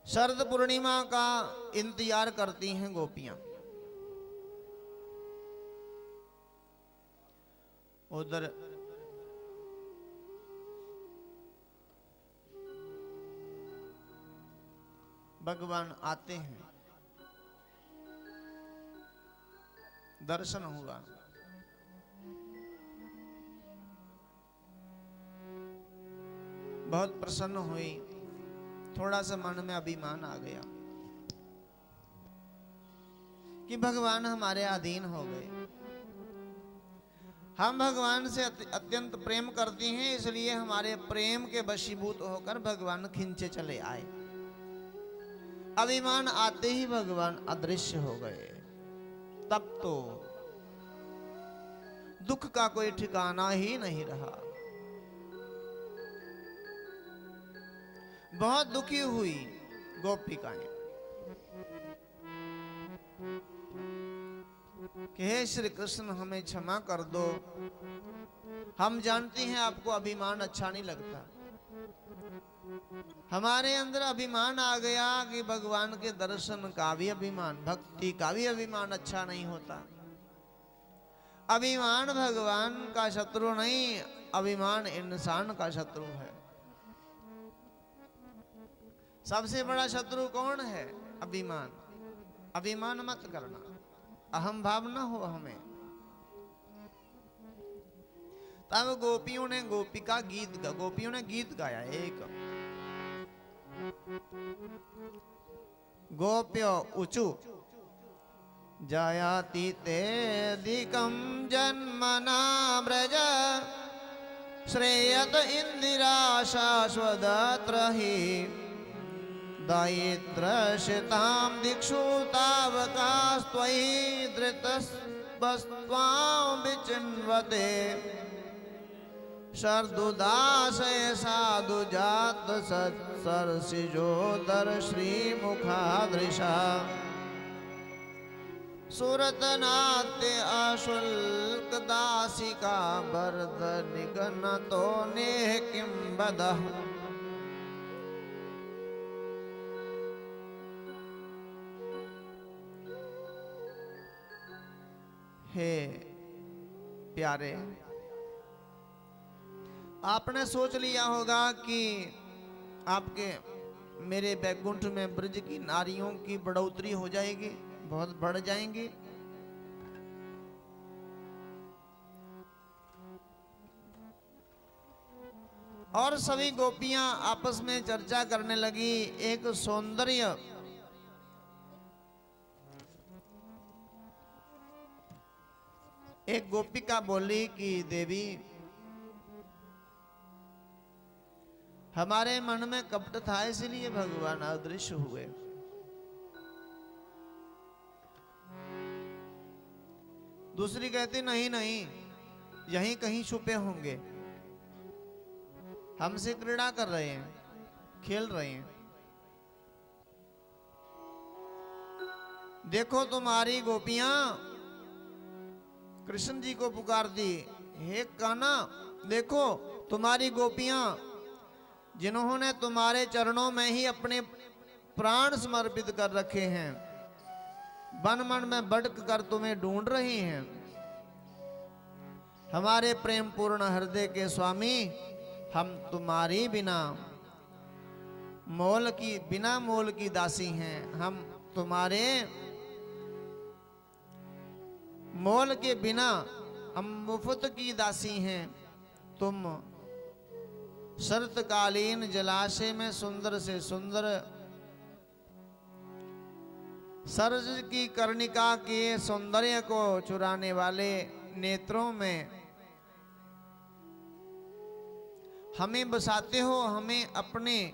शरद पूर्णिमा का इंतजार करती हैं गोपियां। उधर भगवान आते हैं, दर्शन हुआ। बहुत प्रसन्न हुई। थोड़ा सा मन में अभिमान आ गया कि भगवान हमारे अधीन हो गए। हम भगवान से अत्यंत प्रेम करती हैं, इसलिए हमारे प्रेम के वशीभूत होकर भगवान खिंचे चले आए। अभिमान आते ही भगवान अदृश्य हो गए। तब तो दुख का कोई ठिकाना ही नहीं रहा। बहुत दुखी हुई गोपिकाएं कि हे श्री कृष्ण हमें क्षमा कर दो, हम जानती हैं आपको अभिमान अच्छा नहीं लगता। हमारे अंदर अभिमान आ गया कि भगवान के दर्शन का भी अभिमान, भक्ति का भी अभिमान अच्छा नहीं होता। अभिमान भगवान का शत्रु नहीं, अभिमान इंसान का शत्रु है। सबसे बड़ा शत्रु कौन है? अभिमान। अभिमान मत करना, अहम भाव न हो हमें। तब गोपियों ने गोपियों ने गीत गाया। एक गोप्यो ऊचु जायाति तेदिकं जन्मना व्रज श्रेयत इंदिरा शाश्वतत्र हि दायित्रशितां दिक्षु तावकास्त्वयि धृतस्त्वां विचिन्वते शर्दुदासय साधु जात सत्सरसिजोदर श्रीमुखादृशा सुरतनाट्य अशुल्क दासिका बरद निगनतो नेह किं बदः। हे प्यारे, आपने सोच लिया होगा कि आपके मेरे बैकुंठ में ब्रज की नारियों की बढ़ोतरी हो जाएगी, बहुत बढ़ जाएंगी। और सभी गोपियां आपस में चर्चा करने लगी। एक सौंदर्य एक गोपिका बोली कि देवी, हमारे मन में कपट था इसलिए भगवान अदृश्य हुए। दूसरी कहती नहीं नहीं, यहीं कहीं छुपे होंगे, हमसे क्रीड़ा कर रहे हैं, खेल रहे हैं। देखो तुम्हारी गोपियां कृष्ण जी को पुकारती, हे कान्हा देखो तुम्हारी गोपियां जिन्होंने तुम्हारे चरणों में ही अपने प्राण समर्पित कर रखे हैं, वन मन में भटक कर तुम्हें ढूंढ रही हैं। हमारे प्रेम पूर्ण हृदय के स्वामी, हम तुम्हारी बिना मोल की दासी हैं। हम तुम्हारे मोल के बिना हम मुफ्त की दासी हैं। तुम शरतकालीन जलाशय में सुंदर से सुंदर सरज की कर्णिका के सौंदर्य को चुराने वाले नेत्रों में हमें बसाते हो, हमें अपने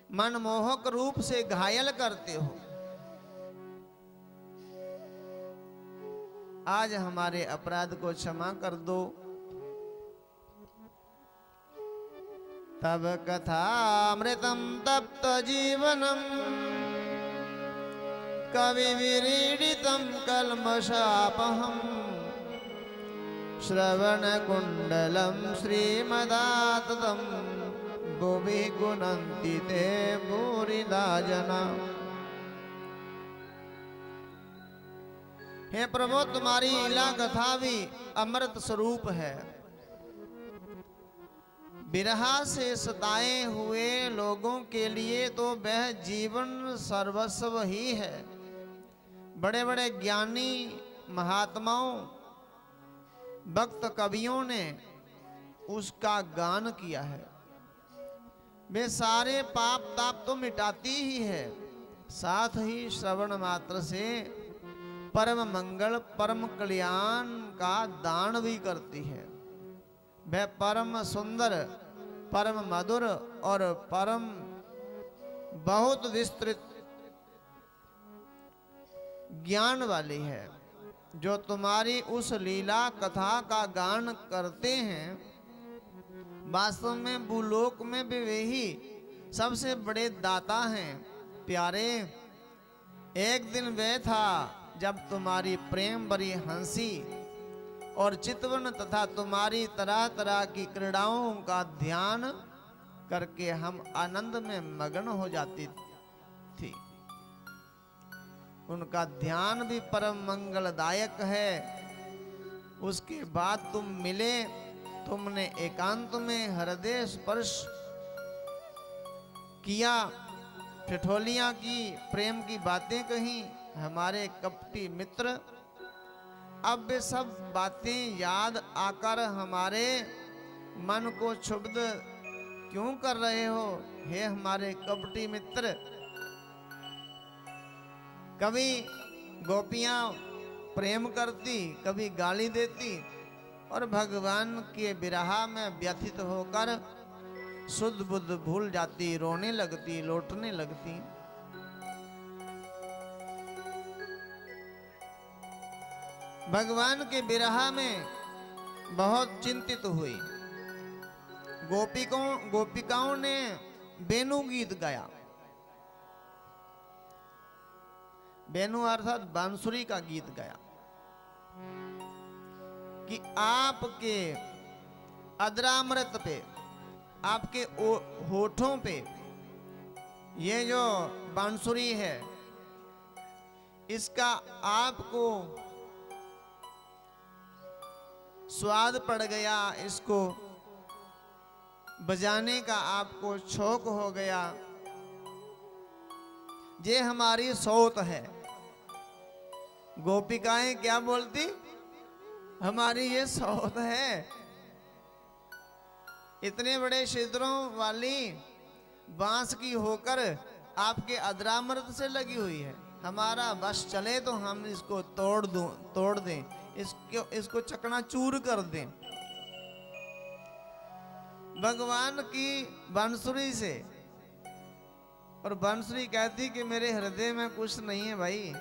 मनमोहक रूप से घायल करते हो। आज हमारे अपराध को क्षमा कर दो। तब कथामृतं तप्त जीवनम कवि विरीडितं कल्मषापहम् श्रवण कुंडलम श्रीमदाततं भुवि गुणन्ति ते भूरिदा जना। हे प्रभु, तुम्हारी लीला कथा भी अमृत स्वरूप है। बिरहा से सताए हुए लोगों के लिए तो वह जीवन सर्वस्व ही है। बड़े बड़े ज्ञानी महात्माओं, भक्त कवियों ने उसका गान किया है। वे सारे पाप ताप तो मिटाती ही है, साथ ही श्रवण मात्र से परम मंगल परम कल्याण का दान भी करती है। वह परम सुंदर, परम मधुर और परम बहुत विस्तृत ज्ञान वाली है। जो तुम्हारी उस लीला कथा का गान करते हैं, वास्तव में भूलोक में भी वे ही सबसे बड़े दाता हैं। प्यारे, एक दिन वह था जब तुम्हारी प्रेम भरी हंसी और चितवन तथा तुम्हारी तरह तरह की क्रीड़ाओं का ध्यान करके हम आनंद में मग्न हो जाती थी। उनका ध्यान भी परम मंगलदायक है। उसके बाद तुम मिले, तुमने एकांत में हृदय स्पर्श किया, ठिठोलियां की, प्रेम की बातें कही। हमारे कपटी मित्र, अब वे सब बातें याद आकर हमारे मन को क्षुब्ध क्यों कर रहे हो? हे हमारे कपटी मित्र, कभी गोपियां प्रेम करती, कभी गाली देती और भगवान के विरह में व्यथित होकर शुद्ध बुद्ध भूल जाती, रोने लगती, लौटने लगती। भगवान के विरह में बहुत चिंतित हुई। गोपिकाओं ने बेनु गीत गाया। बेनु अर्थात बांसुरी का गीत गाया कि आपके अद्रामृत पे, आपके होठों पे ये जो बांसुरी है, इसका आपको स्वाद पड़ गया, इसको बजाने का आपको शौक हो गया। ये हमारी सौत है। गोपिकाएं क्या बोलती? हमारी ये सौत है। इतने बड़े छिद्रों वाली बांस की होकर आपके अद्रामृत से लगी हुई है। हमारा बस चले तो हम इसको तोड़ दें, इसको चकनाचूर कर दें। भगवान की बांसुरी से। और बांसुरी कहती कि मेरे हृदय में कुछ नहीं है भाई,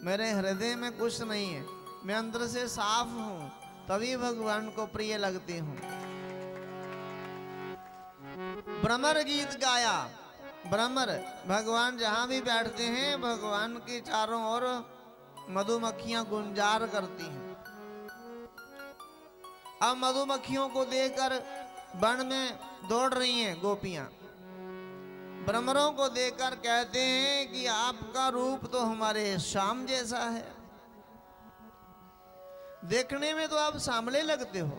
मेरे हृदय में कुछ नहीं है, मैं अंदर से साफ हूं, तभी भगवान को प्रिय लगती हूं। भ्रमर गीत गाया। भ्रमर, भगवान जहां भी बैठते हैं, भगवान के चारों ओर मधुमक्खियां गुंजार करती हैं। अब मधुमक्खियों को देखकर वन में दौड़ रही हैं गोपियां। भ्रमरों को देखकर कहते हैं कि आपका रूप तो हमारे श्याम जैसा है। देखने में तो आप सांवले लगते हो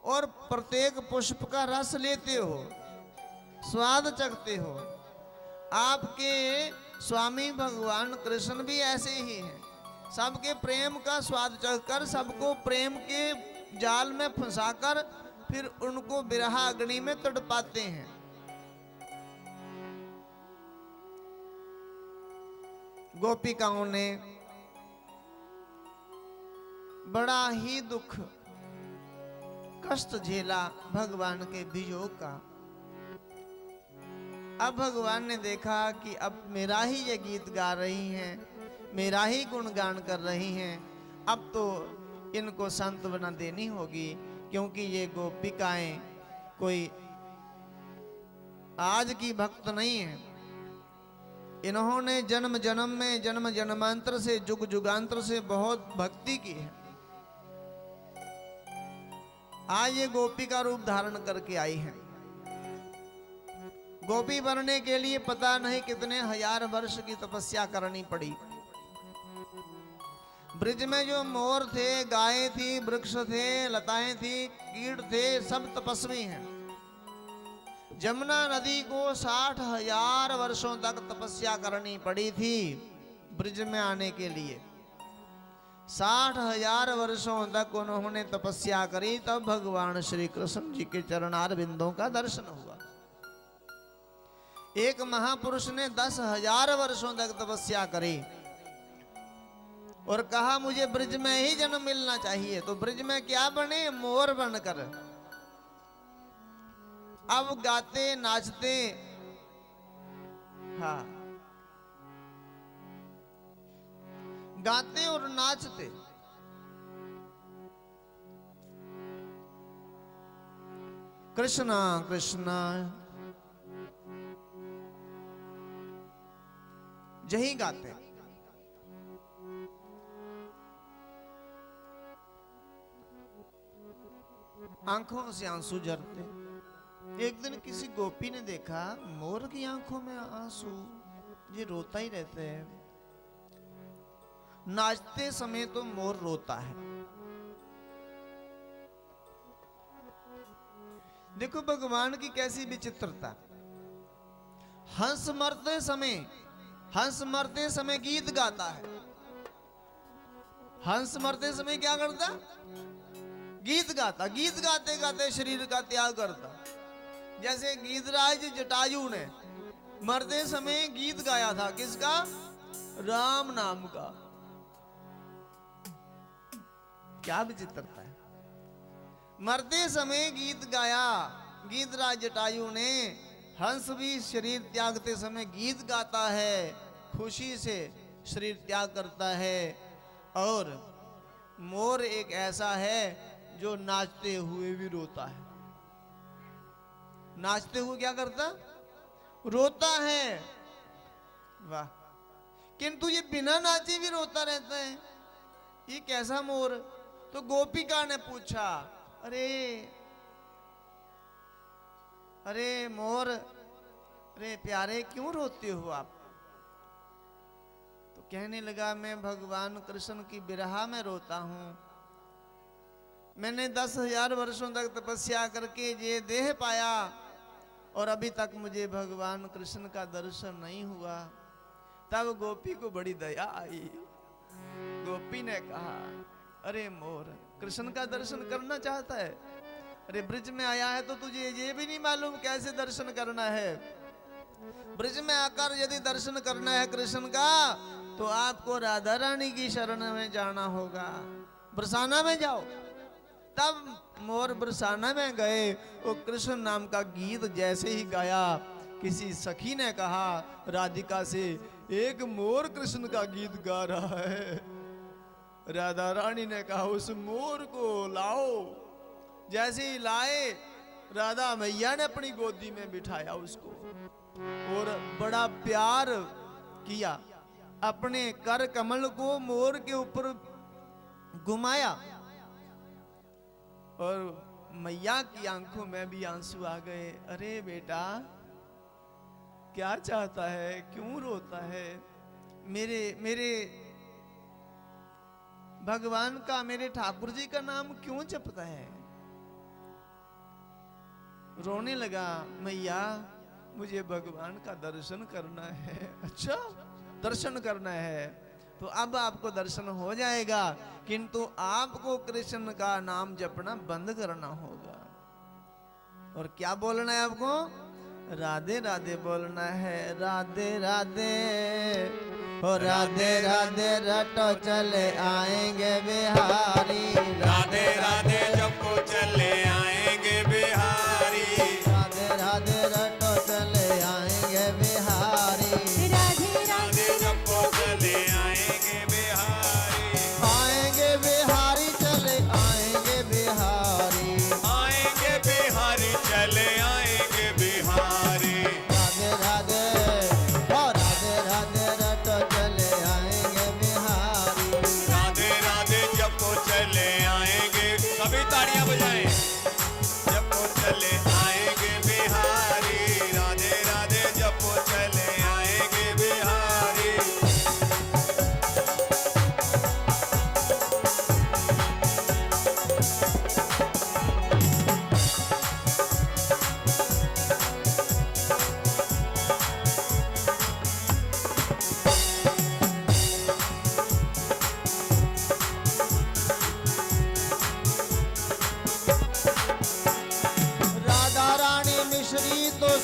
और प्रत्येक पुष्प का रस लेते हो, स्वाद चखते हो। आपके स्वामी भगवान कृष्ण भी ऐसे ही हैं। सबके प्रेम का स्वाद चखकर सबको प्रेम के जाल में फंसाकर फिर उनको विरह अग्नि में तड़पाते हैं। गोपिकाओं ने बड़ा ही दुख कष्ट झेला भगवान के वियोग का। अब भगवान ने देखा कि अब मेरा ही ये गीत गा रही हैं, मेरा ही गुणगान कर रही हैं, अब तो इनको सांत्वना देनी होगी, क्योंकि ये गोपिकाएं कोई आज की भक्त नहीं है। इन्होंने जन्म जन्म में, जन्म जन्मांतर से, जुग जुगांतर से बहुत भक्ति की है। आज ये गोपी का रूप धारण करके आई हैं। गोपी बनने के लिए पता नहीं कितने हजार वर्ष की तपस्या करनी पड़ी। ब्रिज में जो मोर थे, गायें थी, वृक्ष थे, लताएं थी, कीट थे, सब तपस्वी हैं। जमुना नदी को 60,000 वर्षों तक तपस्या करनी पड़ी थी ब्रिज में आने के लिए। 60,000 वर्षों तक उन्होंने तपस्या करी, तब भगवान श्री कृष्ण जी के चरणार बिंदों का दर्शन हुआ। एक महापुरुष ने 10,000 वर्षों तक तपस्या करी और कहा मुझे ब्रिज में ही जन्म मिलना चाहिए। तो ब्रिज में क्या बने? मोर बनकर। अब गाते नाचते, हाँ, गाते और नाचते कृष्णा कृष्णा यही गाते। आंखों से आंसू झरते। एक दिन किसी गोपी ने देखा मोर की आंखों में आंसू, ये रोता ही रहते हैं। नाचते समय तो मोर रोता है। देखो भगवान की कैसी विचित्रता। हंस मरते समय गीत गाता है। हंस मरते समय क्या करता? गीत गाता। गीत गाते गाते शरीर का त्याग करता। जैसे गीतराज जटायु ने मरते समय गीत गाया था। किसका? राम नाम का। क्या विचित्रता है। मरते समय गीत गाया गीतराज जटायु ने। हंस भी शरीर त्यागते समय गीत गाता है, खुशी से शरीर त्याग करता है। और मोर एक ऐसा है जो नाचते हुए भी रोता है। नाचते हुए क्या करता? रोता है। वाह! किंतु ये बिना नाचे भी रोता रहता है, ये कैसा मोर? तो गोपिका ने पूछा, अरे मोर, अरे प्यारे क्यों रोते हो आप? तो कहने लगा मैं भगवान कृष्ण की विरह में रोता हूं। मैंने 10,000 वर्षों तक तपस्या करके ये देह पाया और अभी तक मुझे भगवान कृष्ण का दर्शन नहीं हुआ। तब गोपी को बड़ी दया आई। गोपी ने कहा, अरे मोर, कृष्ण का दर्शन करना चाहता है? अरे ब्रिज में आया है तो तुझे ये भी नहीं मालूम कैसे दर्शन करना है? ब्रिज में आकर यदि दर्शन करना है कृष्ण का तो आपको राधा रानी की शरण में जाना होगा। बरसाना में जाओ। तब मोर बरसाना में गए। वो कृष्ण नाम का गीत जैसे ही गाया, किसी सखी ने कहा राधिका से, एक मोर कृष्ण का गीत गा रहा है। राधा रानी ने कहा उस मोर को लाओ। जैसे ही लाए, राधा मैया ने अपनी गोदी में बिठाया उसको और बड़ा प्यार किया। अपने कर कमल को मोर के ऊपर घुमाया और मैया की आंखों में भी आंसू आ गए। अरे बेटा क्या चाहता है, क्यों रोता है? मेरे भगवान का, मेरे ठाकुर जी का नाम क्यों जपता है? रोने लगा, मैया मुझे भगवान का दर्शन करना है। अच्छा दर्शन करना है तो अब आपको दर्शन हो जाएगा, किंतु आपको कृष्ण का नाम जपना बंद करना होगा। और क्या बोलना है आपको? राधे राधे बोलना है। राधे राधे हो राधे राधे रटो चले आएंगे बिहारी। राधे राधे जपो चले आएंगे बिहारी। राधे राधे रटो चले आएंगे बिहारी। राधे राधे जपो चले आएंगे बिहारी। आएंगे बिहारी चले आएंगे बिहारी। आएंगे बिहारी चले आएंगे बिहारी। राधे राधे ओ राधे राधे रटो चले आएंगे बिहारी। राधे राधे जपो चले आएंगे। सभी ताड़ियां बजाएं।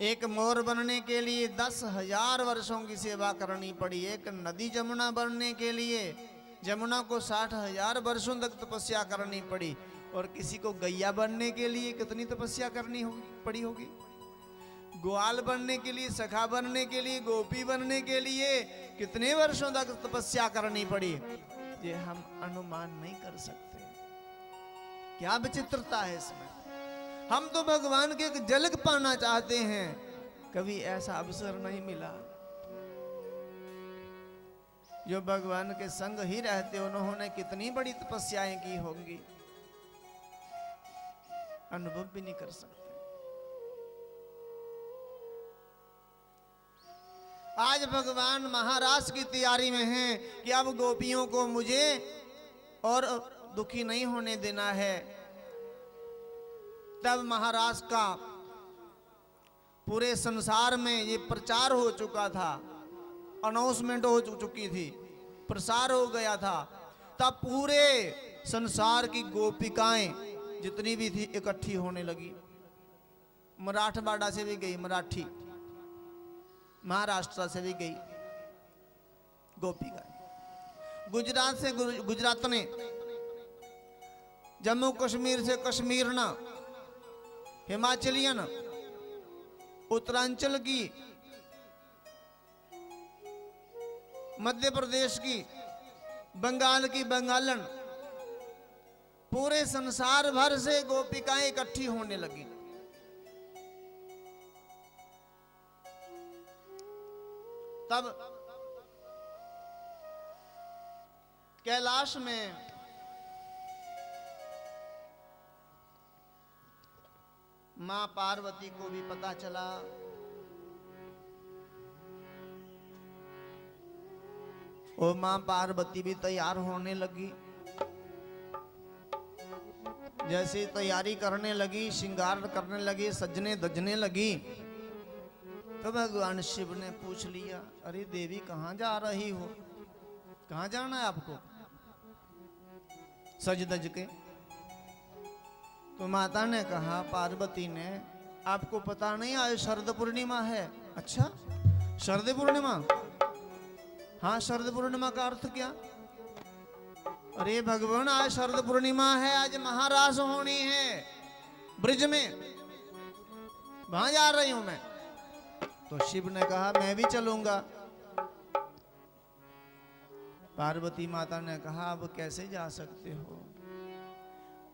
एक मोर बनने के लिए 10,000 वर्षों की सेवा करनी पड़ी। एक नदी जमुना बनने के लिए जमुना को 60,000 वर्षों तक तपस्या करनी पड़ी। और किसी को गैया बनने के लिए कितनी तपस्या करनी पड़ी होगी। ग्वाल बनने के लिए, सखा बनने के लिए, गोपी बनने के लिए कितने वर्षों तक तपस्या करनी पड़ी, ये हम अनुमान नहीं कर सकते। क्या विचित्रता है इसमें। हम तो भगवान के एक झलक पाना चाहते हैं, कभी ऐसा अवसर नहीं मिला। जो भगवान के संग ही रहते उन्होंने कितनी बड़ी तपस्याएं की होंगी, अनुभव भी नहीं कर सकते। आज भगवान महाराज की तैयारी में हैं कि अब गोपियों को मुझे और दुखी नहीं होने देना है। तब महाराज का पूरे संसार में ये प्रचार हो चुका था, अनाउंसमेंट हो चुकी थी, प्रसार हो गया था। तब पूरे संसार की गोपिकाएं जितनी भी थी इकट्ठी होने लगी। मराठवाड़ा से भी गई मराठी, महाराष्ट्र से भी गई गोपिकाएं, गुजरात से गुजरात ने, जम्मू कश्मीर से कश्मीर ना, हिमाचलियन, उत्तरांचल की, मध्य प्रदेश की, बंगाल की बंगालन, पूरे संसार भर से गोपिकाएं इकट्ठी होने लगी। तब कैलाश में मां पार्वती को भी पता चला। और मां पार्वती भी तैयार होने लगी। जैसे तैयारी करने लगी, श्रृंगार करने लगी, सजने दजने लगी, तो भगवान शिव ने पूछ लिया, अरे देवी कहाँ जा रही हो, कहाँ जाना है आपको सज दज के। तो माता ने कहा, पार्वती ने, आपको पता नहीं आज शरद पूर्णिमा है। अच्छा शरद पूर्णिमा, हाँ शरद पूर्णिमा का अर्थ क्या। अरे भगवान आज शरद पूर्णिमा है, आज महारास होनी है ब्रिज में, वहां जा रही हूं मैं। तो शिव ने कहा मैं भी चलूंगा। पार्वती माता ने कहा अब कैसे जा सकते हो,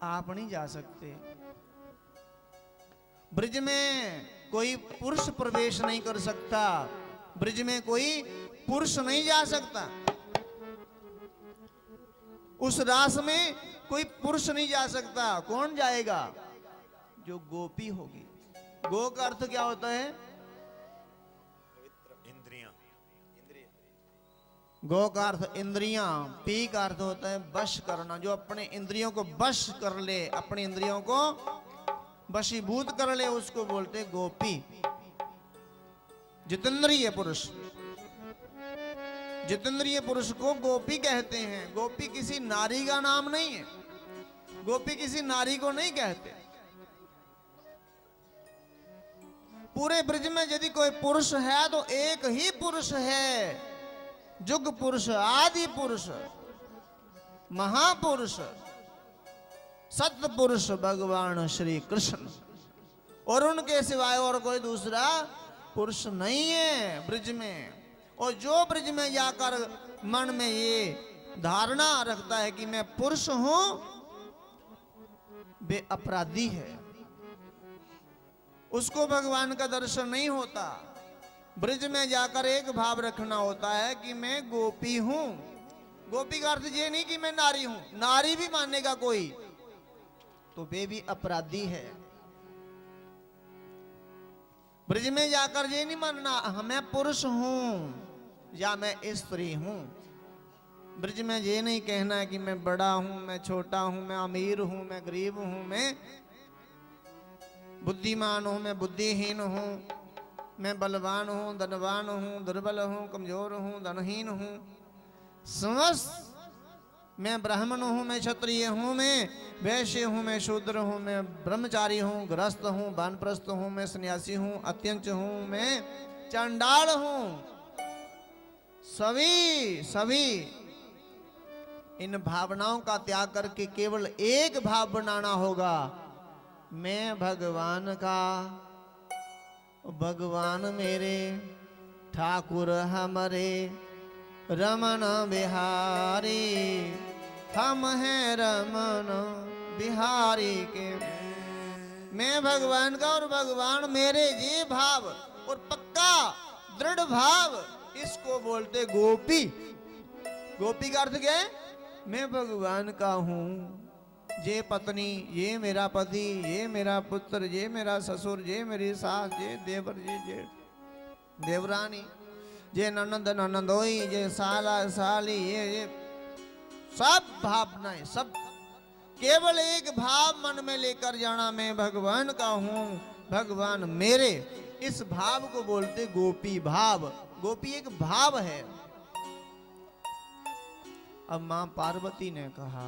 आप नहीं जा सकते। ब्रिज में कोई पुरुष प्रवेश नहीं कर सकता, ब्रिज में कोई पुरुष नहीं जा सकता, उस रास में कोई पुरुष नहीं जा सकता। कौन जाएगा, जो गोपी होगी। गो का अर्थ क्या होता है, इंद्रियां, गो का अर्थ इंद्रियां, पी का अर्थ होता है वश करना। जो अपने इंद्रियों को वश कर ले, अपनी इंद्रियों को वशीभूत कर ले, उसको बोलते गोपी। जितेंद्रिय पुरुष, जितेंद्रिय पुरुष को गोपी कहते हैं। गोपी किसी नारी का नाम नहीं है, गोपी किसी नारी को नहीं कहते। पूरे ब्रिज में यदि कोई पुरुष है तो एक ही पुरुष है, जुग पुरुष, आदि पुरुष, महापुरुष, सत्य पुरुष भगवान श्री कृष्ण। और उनके सिवाय और कोई दूसरा पुरुष नहीं है ब्रिज में। और जो ब्रिज में जाकर मन में ये धारणा रखता है कि मैं पुरुष हूं, वे अपराधी है, उसको भगवान का दर्शन नहीं होता। ब्रिज में जाकर एक भाव रखना होता है कि मैं गोपी हूं। गोपी का अर्थ ये नहीं कि मैं नारी हूं, नारी भी मानेगा कोई तो वे भी अपराधी है। ब्रिज में जाकर ये नहीं मानना मैं पुरुष हूं या मैं स्त्री हूं। ब्रिज में ये नहीं कहना है कि मैं बड़ा हूं, मैं छोटा हूं, मैं अमीर हूं, मैं गरीब हूं, मैं बुद्धिमान हूं, मैं बुद्धिहीन हूं, मैं बलवान हूं, धनवान हूं, दुर्बल हूं, कमजोर हूं, धनहीन हूं। समस्त मैं ब्राह्मण हूँ, मैं क्षत्रिय हूँ, मैं वैश्य हूँ, मैं शूद्र हूँ, मैं ब्रह्मचारी हूँ, गृहस्थ हूँ, वानप्रस्थ हूँ, मैं सन्यासी हूँ, अत्यंच हूँ, मैं चंडाल हूँ। सभी इन भावनाओं का त्याग करके केवल एक भाव बनाना होगा, मैं भगवान का, भगवान मेरे, ठाकुर हमारे, रमन बिहारी, हम हैं रमन बिहारी के। मैं भगवान का और भगवान मेरे, ये भाव और पक्का दृढ़ भाव, इसको बोलते गोपी। गोपी का अर्थ क्या है? मैं भगवान का हूँ, ये पत्नी, ये मेरा पति, ये मेरा पुत्र, ये मेरा ससुर, ये मेरी सास, ये देवर, ये देवरानी, ये ननंद ननंदोई, ये साला साली, ये सब भावनाएं, सब केवल एक भाव मन में लेकर जाना, मैं भगवान का हूँ, भगवान मेरे। इस भाव को बोलते गोपी भाव। गोपी एक भाव है। अब मां पार्वती ने कहा,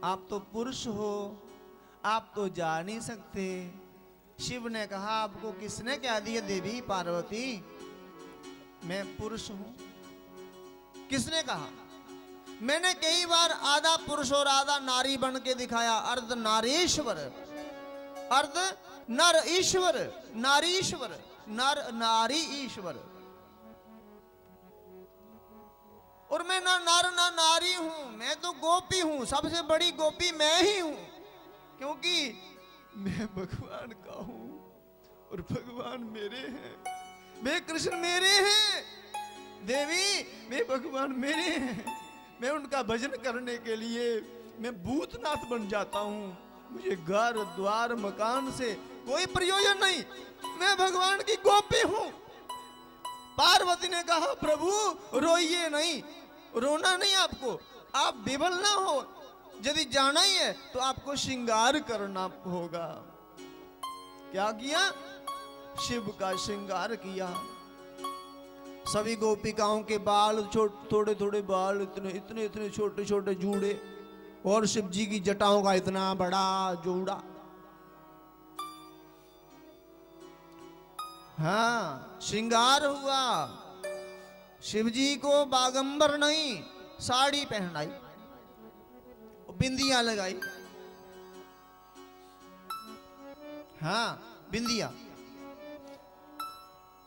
आप तो पुरुष हो, आप तो जा नहीं सकते। शिव ने कहा, आपको किसने कह दिया देवी पार्वती मैं पुरुष हूं? किसने कहा? मैंने कई बार आधा पुरुष और आधा नारी बन के दिखाया। अर्ध नारीश्वर, अर्ध नर ईश्वर, नारीश्वर, नर नारी ईश्वर। और मैं ना नर ना नारी हूं, मैं तो गोपी हूं। सबसे बड़ी गोपी मैं ही हूं, क्योंकि मैं भगवान का हूं और भगवान मेरे हैं। वे कृष्ण मेरे हैं देवी, वे भगवान मेरे हैं। मैं उनका भजन करने के लिए मैं भूतनाथ बन जाता हूं। मुझे घर द्वार मकान से कोई प्रयोजन नहीं, मैं भगवान की गोपी हूं। पार्वती ने कहा, प्रभु रोइए नहीं, रोना नहीं आपको, आप विवल ना हो। यदि जाना ही है तो आपको श्रृंगार करना होगा। क्या किया? शिव का श्रृंगार किया। सभी गोपिकाओं के बाल थोड़े थोड़े बाल, इतने इतने इतने छोटे छोटे जूड़े, और शिव जी की जटाओं का इतना बड़ा जूड़ा। हाँ, श्रृंगार हुआ। शिव जी को बागंबर नहीं, साड़ी पहनाई, बिंदिया लगाई। हाँ, बिंदिया।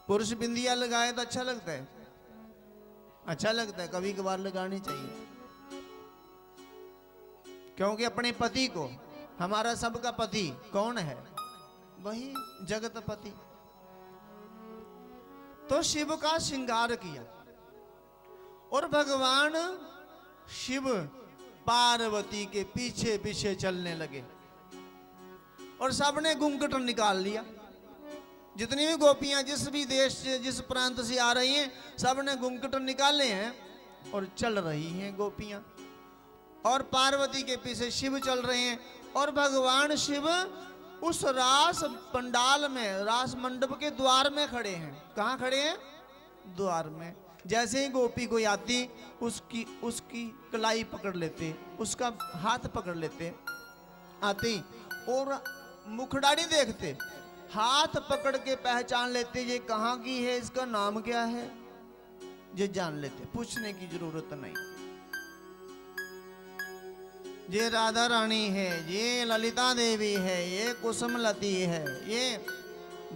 पुरुष बिंदिया लगाए तो अच्छा लगता है, अच्छा लगता है, कभी कभार लगानी चाहिए। क्योंकि अपने पति को, हमारा सबका पति कौन है? वही जगतपति। तो शिव का श्रृंगार किया और भगवान शिव पार्वती के पीछे पीछे चलने लगे और सबने घूंघट निकाल लिया। जितनी भी गोपियां जिस भी देश से, जिस प्रांत से आ रही हैं, सबने घूंघट निकाले हैं और चल रही हैं गोपियां। और पार्वती के पीछे शिव चल रहे हैं और भगवान शिव उस रास पंडाल में, रास मंडप के द्वार में खड़े हैं। कहाँ खड़े हैं? द्वार में। जैसे ही गोपी कोई आती, उसकी कलाई पकड़ लेते, उसका हाथ पकड़ लेते आती, और मुखडाड़ी देखते, हाथ पकड़ के पहचान लेते, ये कहाँ की है, इसका नाम क्या है, ये जान लेते, पूछने की जरूरत नहीं। ये राधा रानी है, ये ललिता देवी है, ये कुसुमलती है, ये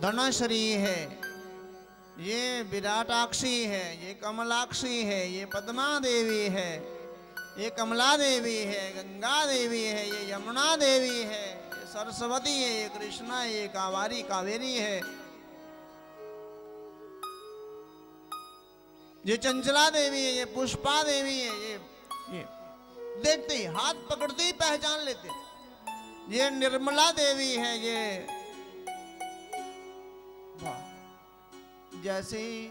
धनश्री है, ये विराटाक्षी है, ये कमलाक्षी है, ये पद्मा देवी है, ये कमला देवी है, गंगा देवी है, ये यमुना देवी है, ये सरस्वती है, ये कृष्णा है, ये कावेरी है, ये चंचला देवी है, ये पुष्पा देवी है। ये देखते ही, हाथ पकड़ते ही पहचान लेते, ये निर्मला देवी है। ये जैसे ही